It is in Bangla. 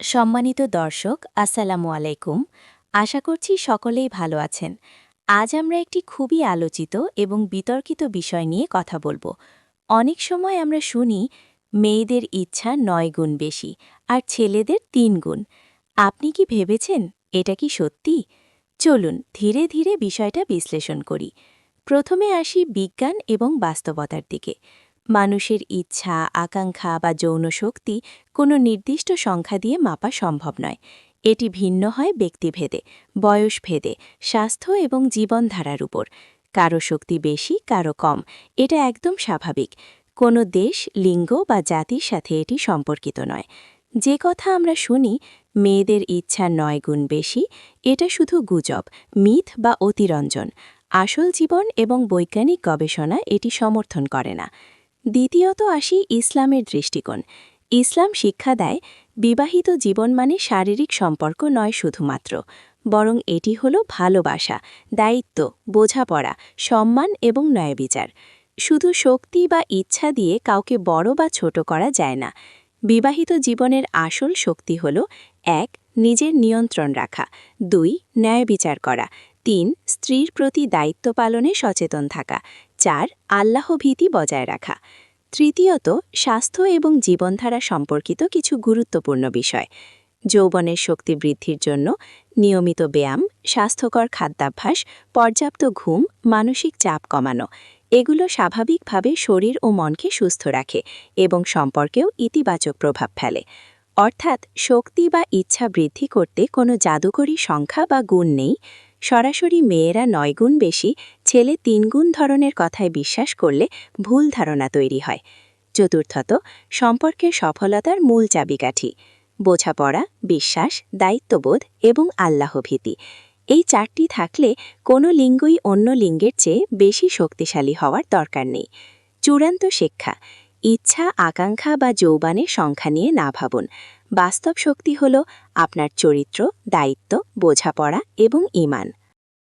সম্মানিত দর্শক, আসসালামু আলাইকুম। আশা করছি সকলেই ভালো আছেন। আজ আমরা একটি খুবই আলোচিত এবং বিতর্কিত বিষয় নিয়ে কথা বলবো। অনেক সময় আমরা শুনি মেয়েদের ইচ্ছা ৯ গুণ বেশি আর ছেলেদের ৩ গুণ। আপনি কি ভেবেছেন এটা কি সত্যি? চলুন ধীরে ধীরে বিষয়টা বিশ্লেষণ করি। প্রথমে আসি বিজ্ঞান এবং বাস্তবতার দিকে। মানুষের ইচ্ছা, আকাঙ্ক্ষা বা যৌন শক্তি কোনো নির্দিষ্ট সংখ্যা দিয়ে মাপা সম্ভব নয়। এটি ভিন্ন হয় ব্যক্তিভেদে, বয়সভেদে, স্বাস্থ্য এবং জীবনধারার উপর। কারো শক্তি বেশি, কারো কম। এটা একদম স্বাভাবিক। কোনো দেশ, লিঙ্গ বা জাতির সাথে এটি সম্পর্কিত নয়। যে কথা আমরা শুনি মেয়েদের ইচ্ছা ৯ গুণ বেশি, এটা শুধু গুজব, মিথ বা অতিরঞ্জন। আসল জীবন এবং বৈজ্ঞানিক গবেষণা এটি সমর্থন করে না। দ্বিতীয়ত আসি ইসলামের দৃষ্টিকোণ। ইসলাম শিক্ষা দেয় বিবাহিত জীবন মানে শারীরিক সম্পর্ক নয় শুধুমাত্র, বরং এটি হল ভালোবাসা, দায়িত্ব, বোঝাপড়া, সম্মান এবং ন্যায়বিচার। শুধু শক্তি বা ইচ্ছা দিয়ে কাউকে বড় বা ছোট করা যায় না। বিবাহিত জীবনের আসল শক্তি হল ১. নিজের নিয়ন্ত্রণ রাখা, ২. ন্যায়বিচার করা, ৩. স্ত্রীর প্রতি দায়িত্ব পালনে সচেতন থাকা, ৪. আল্লাহভীতি বজায় রাখা। তৃতীয়ত, স্বাস্থ্য এবং জীবনধারা সম্পর্কিত কিছু গুরুত্বপূর্ণ বিষয়। যৌবনের শক্তি বৃদ্ধির জন্য নিয়মিত ব্যায়াম, স্বাস্থ্যকর খাদ্যাভ্যাস, পর্যাপ্ত ঘুম, মানসিক চাপ কমানো, এগুলো স্বাভাবিকভাবে শরীর ও মনকে সুস্থ রাখে এবং সম্পর্কেও ইতিবাচক প্রভাব ফেলে। অর্থাৎ শক্তি বা ইচ্ছা বৃদ্ধি করতে কোনো জাদুকরী সংখ্যা বা গুণ নেই। সরাসরি মেয়েরা ৯ গুণ বেশি, ছেলে ৩ গুণ ধরনের কথায় বিশ্বাস করলে ভুল ধারণা তৈরি হয়। চতুর্থত, সম্পর্কের সফলতার মূল চাবিকাঠি: বোঝাপড়া, বিশ্বাস, দায়িত্ববোধ এবং আল্লাহভীতি। এই ৪টি থাকলে কোনো লিঙ্গই অন্য লিঙ্গের চেয়ে বেশি শক্তিশালী হওয়ার দরকার নেই। চূড়ান্ত শিক্ষা: ইচ্ছা, আকাঙ্ক্ষা বা যৌবনের সংখ্যা নিয়ে না ভাবুন। বাস্তব শক্তি হল আপনার চরিত্র, দায়িত্ব, বোঝাপড়া এবং ঈমান।